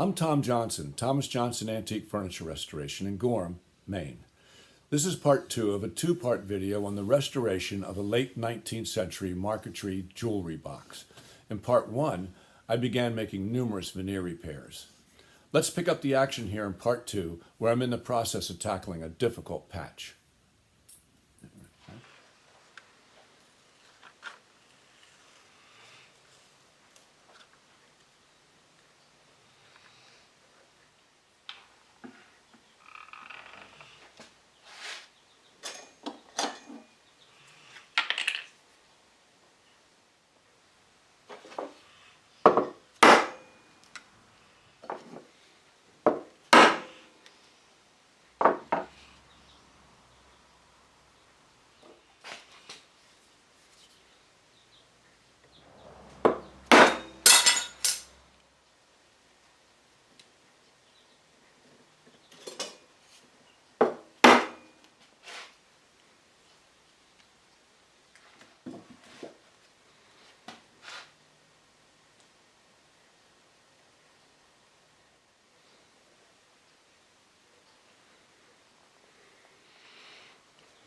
I'm Tom Johnson, Thomas Johnson Antique Furniture Restoration in Gorham, Maine. This is part 2 of a 2-part video on the restoration of a late 19th century Marquetry jewelry box. In part 1, I began making numerous veneer repairs. Let's pick up the action here in part 2, where I'm in the process of tackling a difficult patch.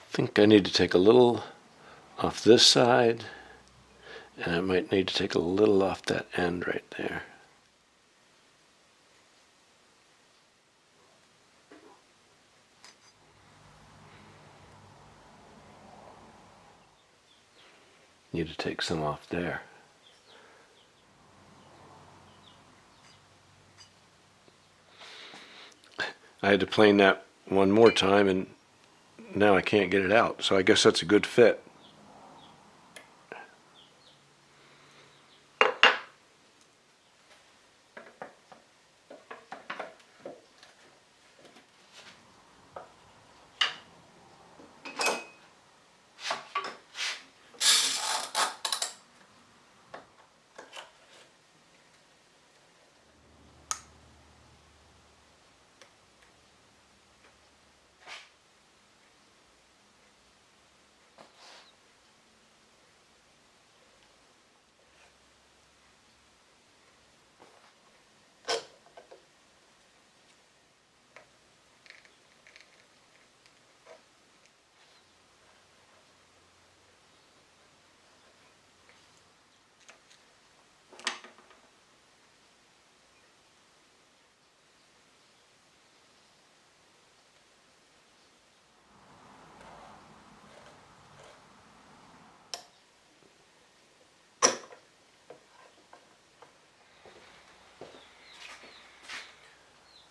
I think I need to take a little off this side, and I might need to take a little off that end right there. Need to take some off there. I had to plane that one more time, and now I can't get it out, so I guess that's a good fit.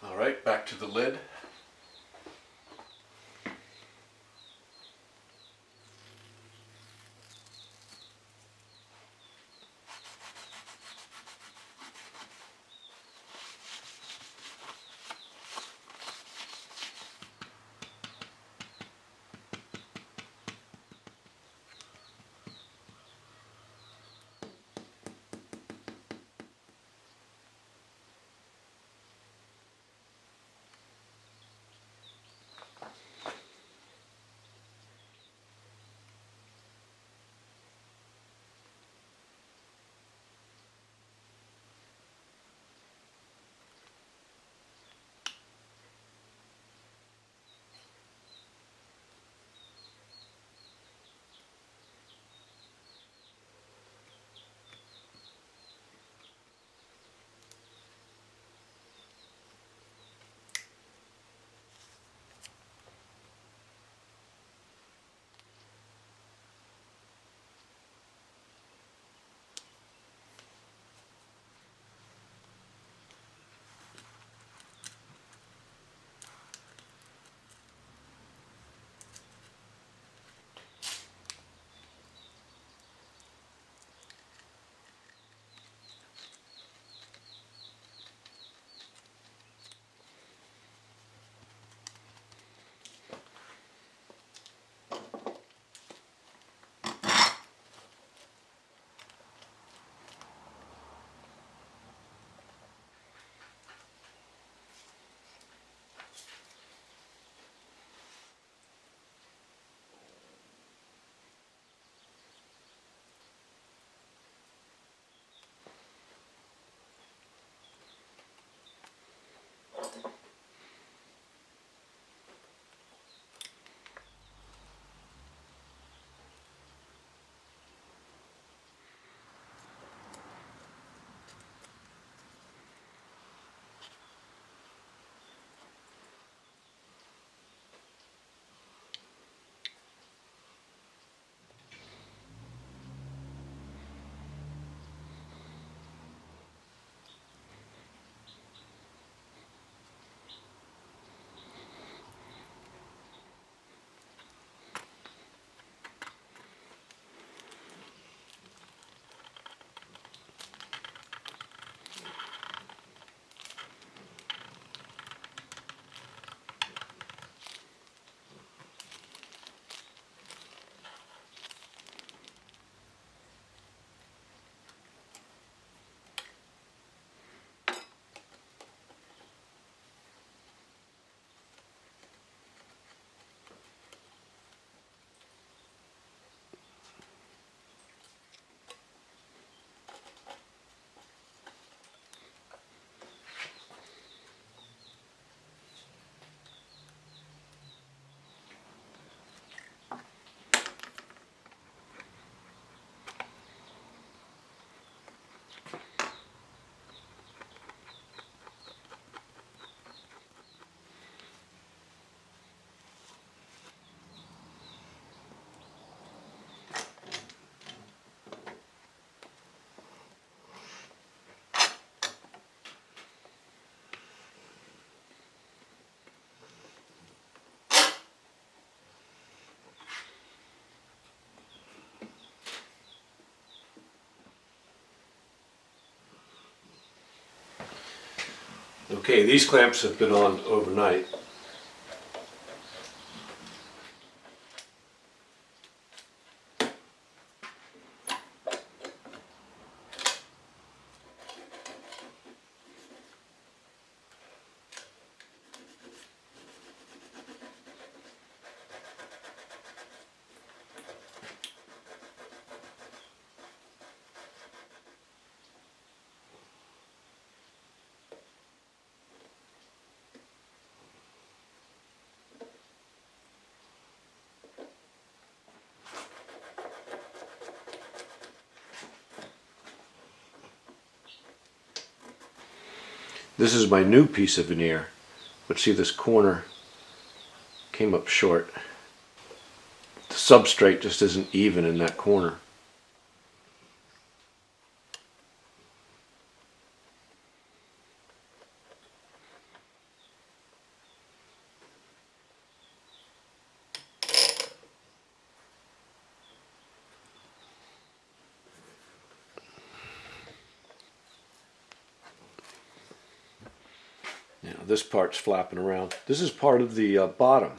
All right, back to the lid. Okay, these clamps have been on overnight. This is my new piece of veneer, but see, this corner came up short. The substrate just isn't even in that corner. Now this part's flapping around. This is part of the bottom.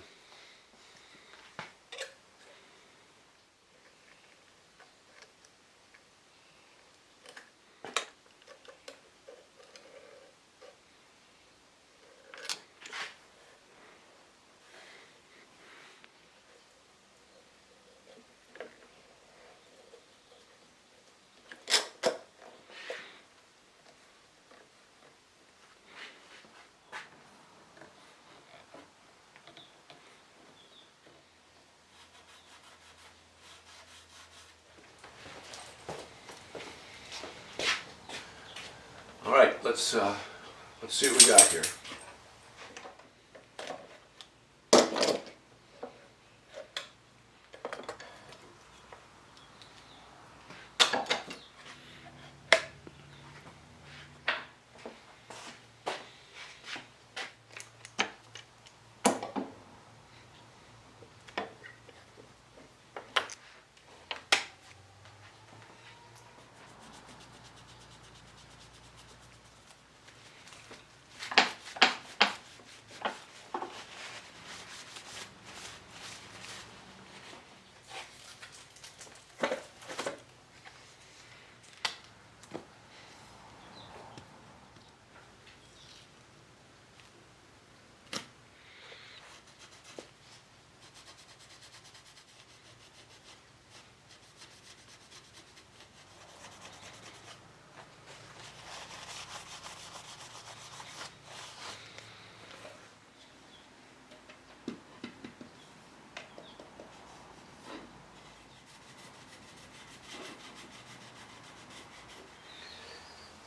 All right, let's see what we got here.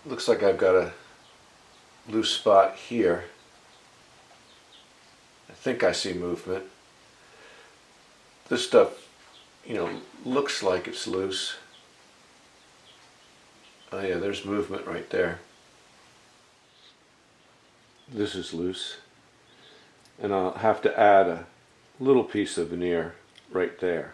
Looks like I've got a loose spot here. I think I see movement. This stuff, looks like it's loose. Oh yeah, there's movement right there. This is loose. And I'll have to add a little piece of veneer right there.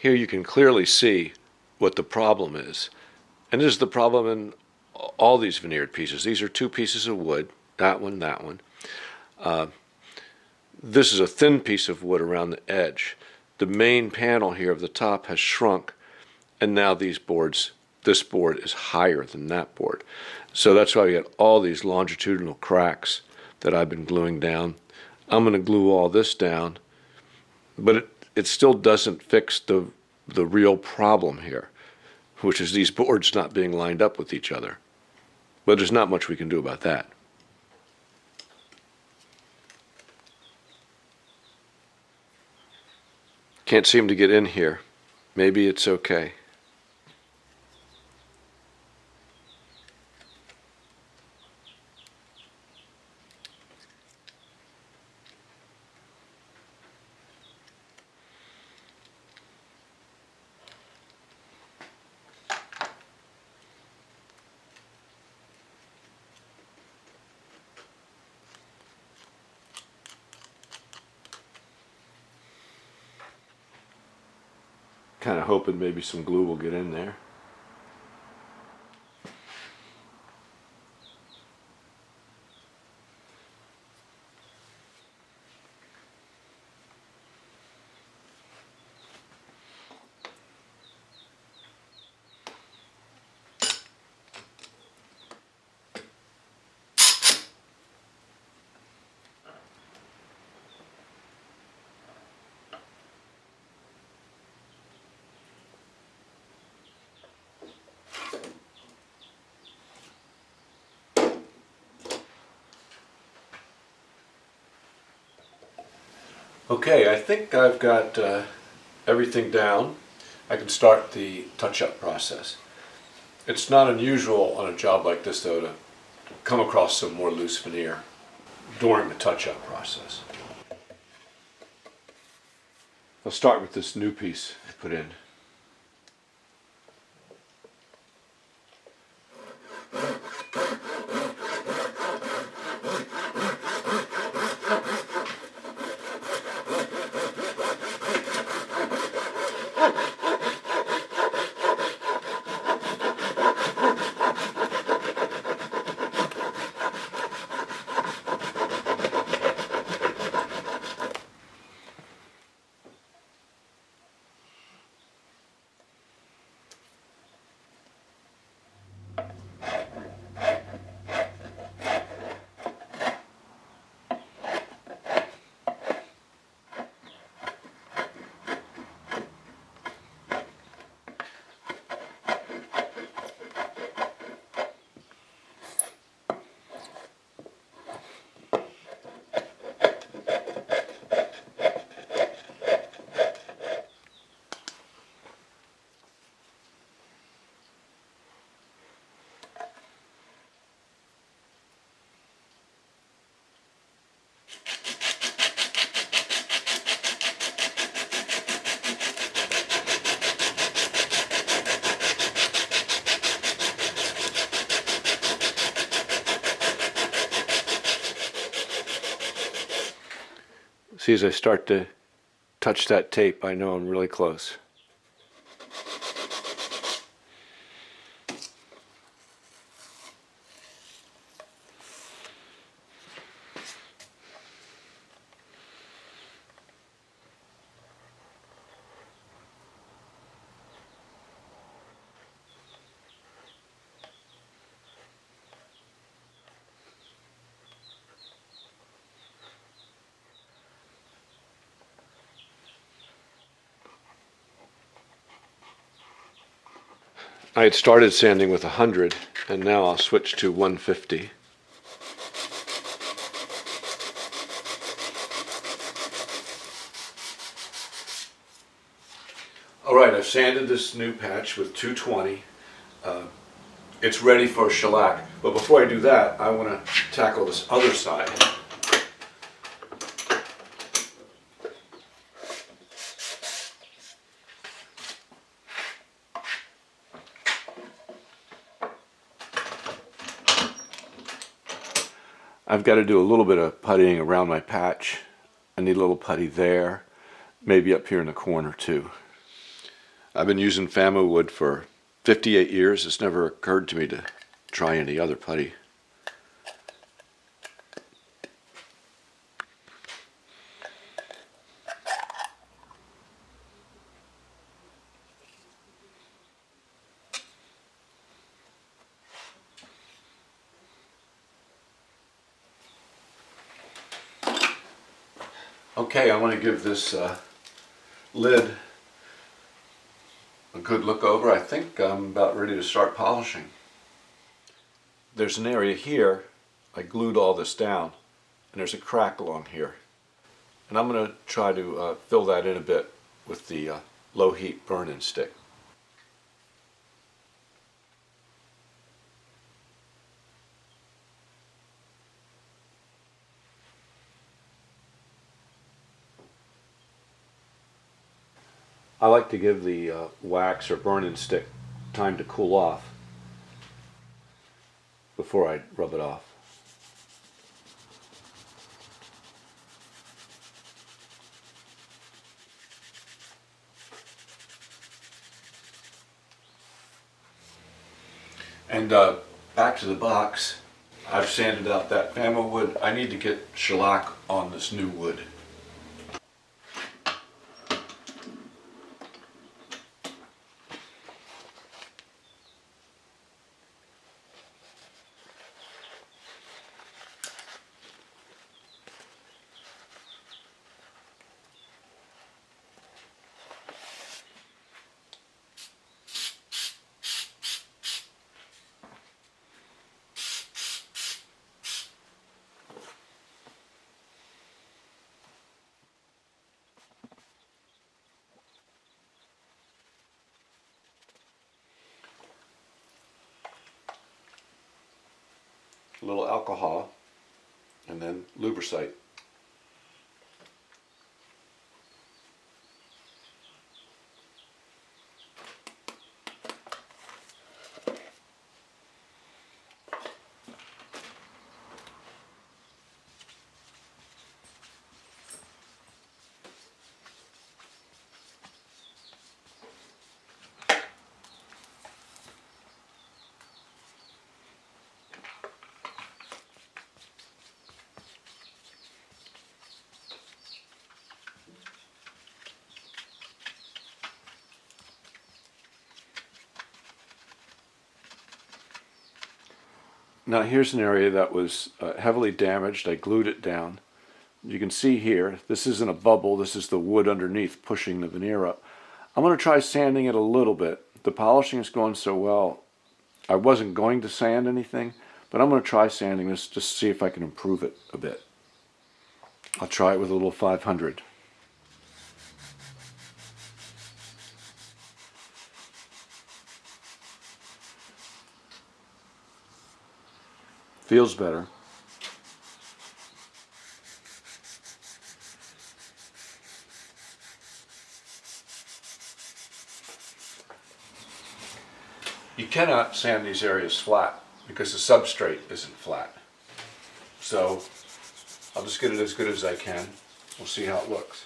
Here you can clearly see what the problem is. And this is the problem in all these veneered pieces. These are two pieces of wood, that one, that one. This is a thin piece of wood around the edge. The main panel here of the top has shrunk, and now this board is higher than that board. So that's why we get all these longitudinal cracks that I've been gluing down. I'm going to glue all this down, but it still doesn't fix the real problem here, which is these boards not being lined up with each other. But there's not much we can do about that. Can't seem to get in here. Maybe it's okay. Kind of hoping maybe some glue will get in there. Okay, I think I've got everything down. I can start the touch-up process. It's not unusual on a job like this, though, to come across some more loose veneer during the touch-up process. I'll start with this new piece I put in. See, as I start to touch that tape, I know I'm really close. I had started sanding with 100, and now I'll switch to 150. All right, I've sanded this new patch with 220. It's ready for shellac, but before I do that, I want to tackle this other side. I've got to do a little bit of puttying around my patch. I need a little putty there, maybe up here in the corner too. I've been using Famo wood for 58 years. It's never occurred to me to try any other putty. Okay, I want to give this lid a good look over. I think I'm about ready to start polishing. There's an area here, I glued all this down, and there's a crack along here. And I'm going to try to fill that in a bit with the low heat burn-in stick. I like to give the wax or burn-in stick time to cool off before I rub it off. And back to the box, I've sanded out that Bama wood. I need to get shellac on this new wood. A little alcohol, and then lubricite. Now here's an area that was heavily damaged. I glued it down. You can see here, this isn't a bubble, this is the wood underneath pushing the veneer up. I'm going to try sanding it a little bit. The polishing is going so well, I wasn't going to sand anything, but I'm going to try sanding this just to see if I can improve it a bit. I'll try it with a little 500. Feels better. You cannot sand these areas flat because the substrate isn't flat. So I'll just get it as good as I can. We'll see how it looks.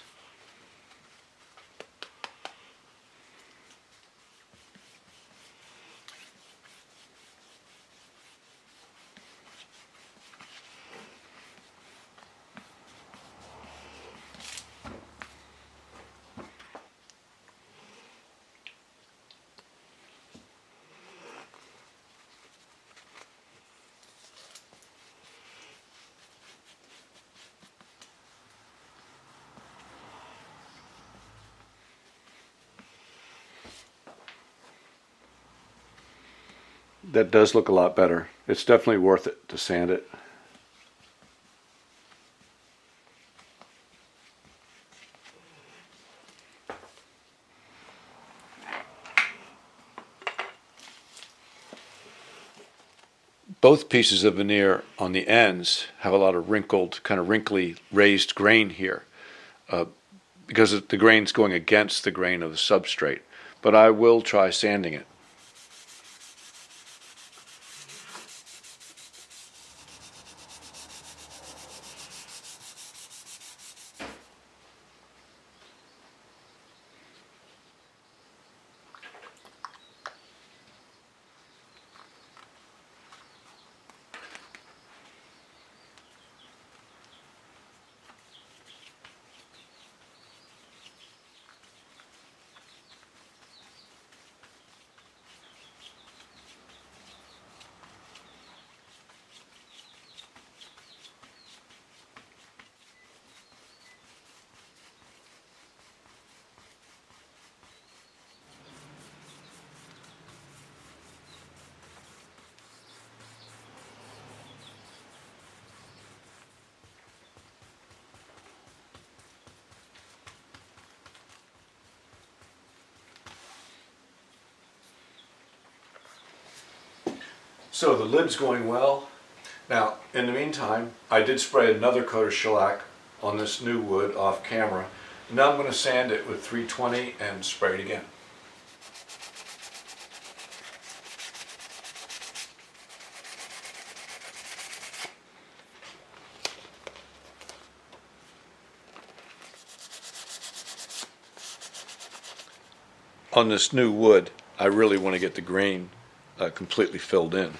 That does look a lot better. It's definitely worth it to sand it. Both pieces of veneer on the ends have a lot of wrinkled, kind of wrinkly raised grain here because the grain's going against the grain of the substrate. But I will try sanding it. So the lid's going well. Now, in the meantime, I did spray another coat of shellac on this new wood off camera. Now I'm going to sand it with 320 and spray it again. On this new wood, I really want to get the grain completely filled in.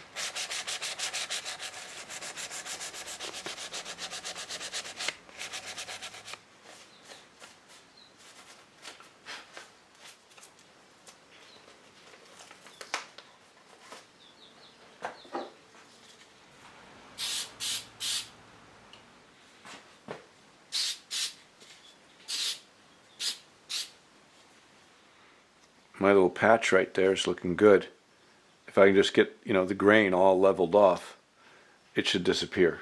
My little patch right there is looking good. If I can just get, the grain all leveled off, it should disappear.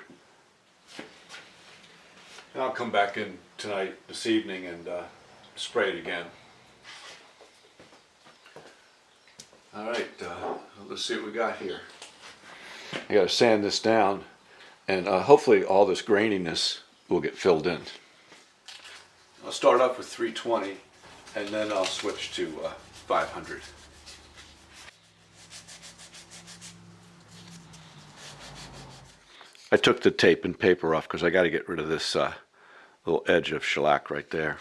And I'll come back in tonight, this evening, and spray it again. All right, let's see what we got here. I got to sand this down, and hopefully all this graininess will get filled in. I'll start off with 320, and then I'll switch to 500. I took the tape and paper off because I got to get rid of this little edge of shellac right there.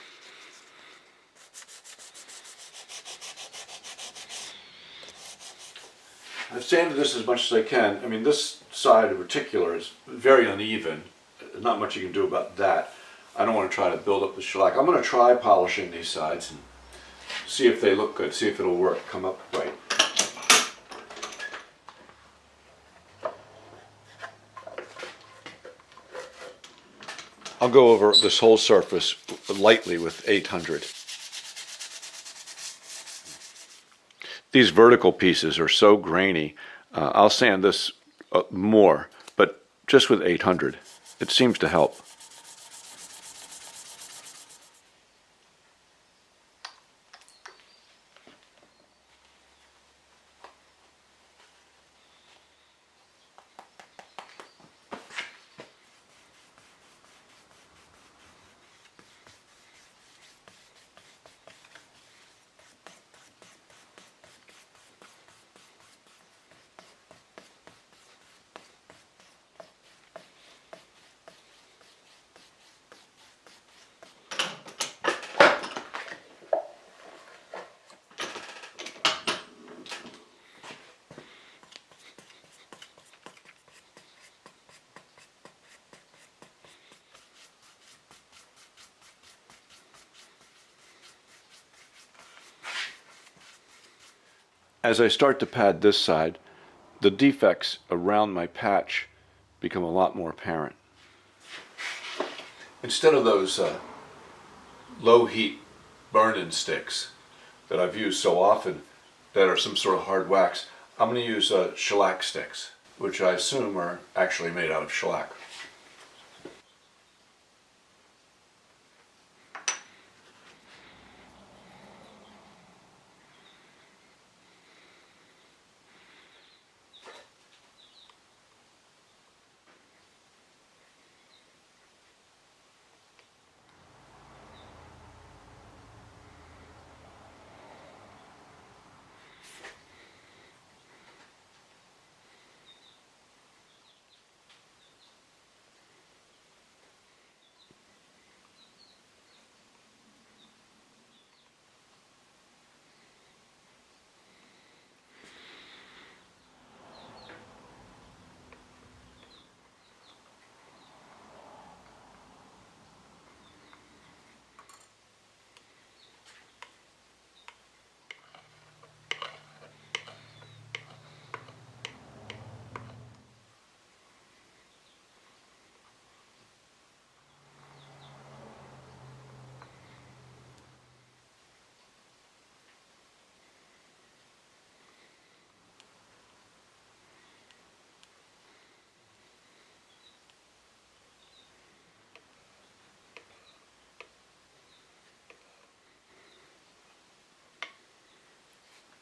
I've sanded this as much as I can. I mean, this side in particular is very uneven. There's not much you can do about that. I don't want to try to build up the shellac. I'm going to try polishing these sides and see if they look good, see if it'll work, come up right. I'll go over this whole surface lightly with 800. These vertical pieces are so grainy. I'll sand this more, but just with 800. It seems to help. As I start to pad this side, the defects around my patch become a lot more apparent. Instead of those low heat burn-in sticks that I've used so often that are some sort of hard wax, I'm going to use shellac sticks, which I assume are actually made out of shellac.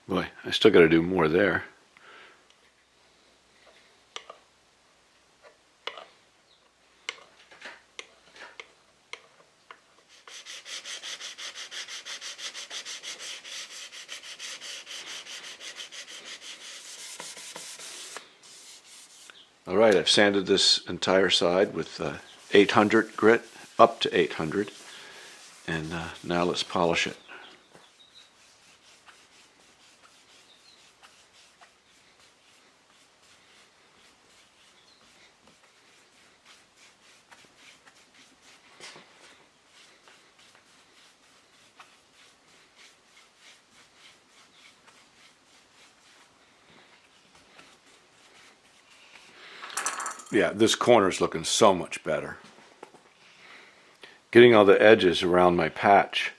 Boy, I still got to do more there. All right, I've sanded this entire side with 800 grit, up to 800, and now let's polish it. Yeah, this corner's looking so much better. Getting all the edges around my patch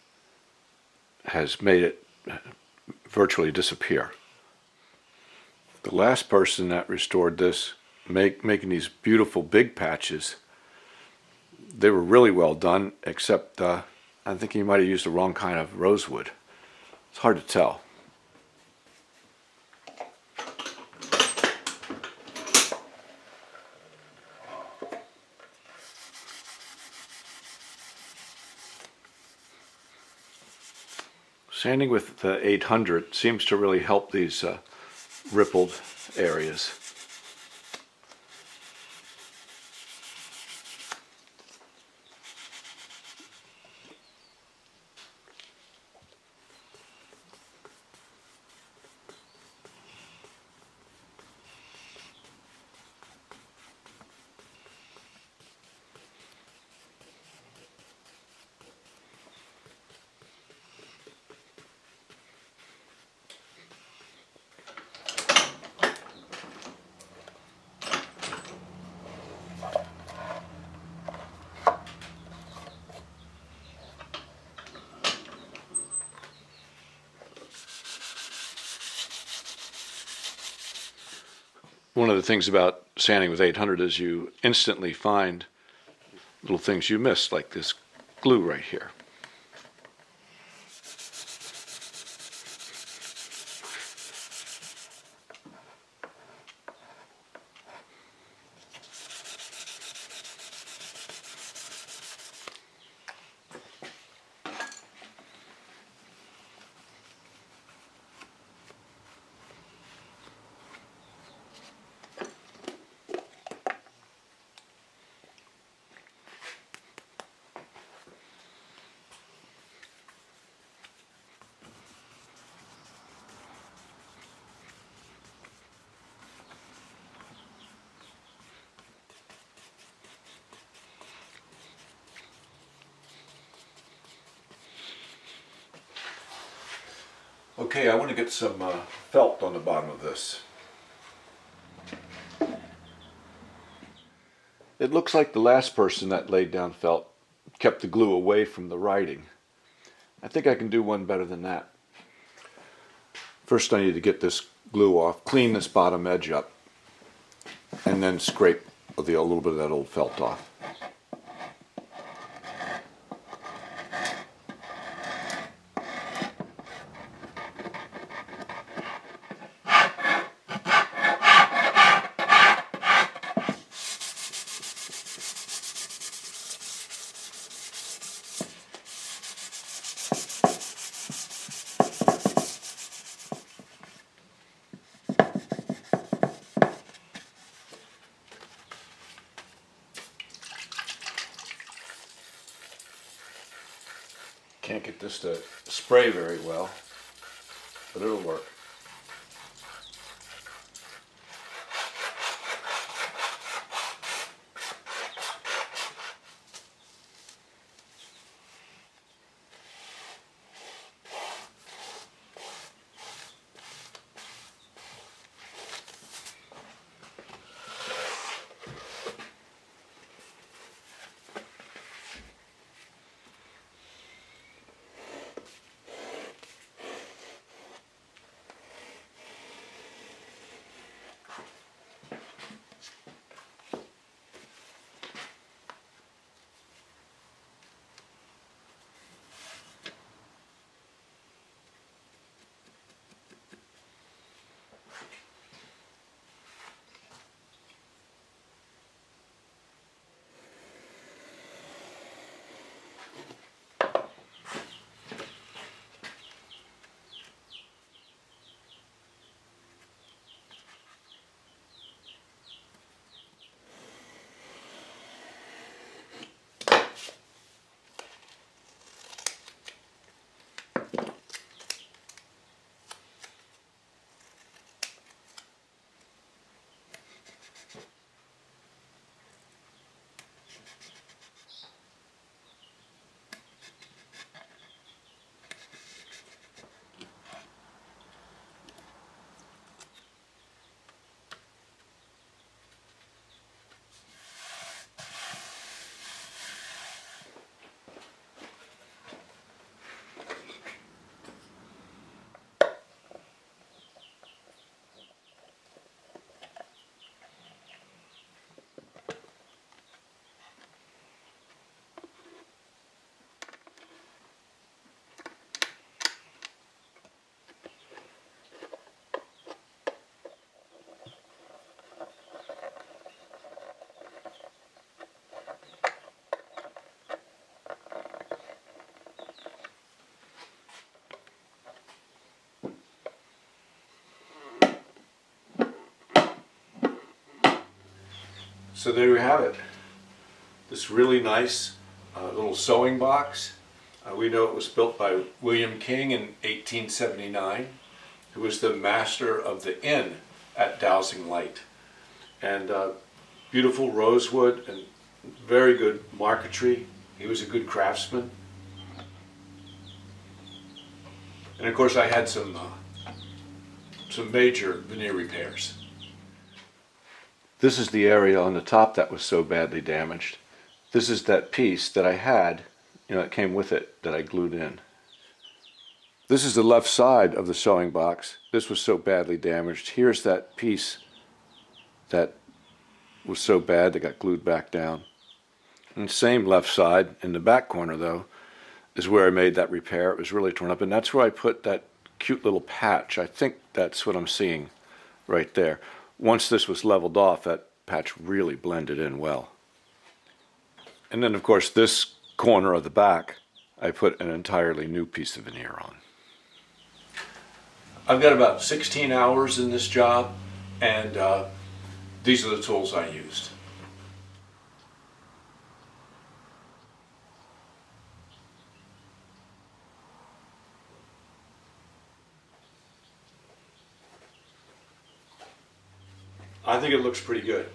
has made it virtually disappear. The last person that restored this, making these beautiful big patches, they were really well done, except I think he might have used the wrong kind of rosewood. It's hard to tell. Sanding with the 800 seems to really help these rippled areas. One of the things about sanding with 800 is you instantly find little things you missed, like this glue right here. Okay, I want to get some felt on the bottom of this. It looks like the last person that laid down felt kept the glue away from the writing. I think I can do one better than that. First I need to get this glue off, clean this bottom edge up, and then scrape a little bit of that old felt off. Can't get this to spray very well, but it'll work. So there you have it. This really nice little sewing box. We know it was built by William King in 1879, who was the master of the inn at Dowsing Light. And beautiful rosewood and very good marquetry. He was a good craftsman. And of course I had some major veneer repairs. This is the area on the top that was so badly damaged. This is that piece that I had, it came with it, that I glued in. This is the left side of the sewing box. This was so badly damaged. Here's that piece that was so bad that got glued back down. And the same left side, in the back corner though, is where I made that repair. It was really torn up, and that's where I put that cute little patch. I think that's what I'm seeing right there. Once this was leveled off, that patch really blended in well. And then of course this corner of the back, I put an entirely new piece of veneer on. I've got about 16 hours in this job, and these are the tools I used. I think it looks pretty good.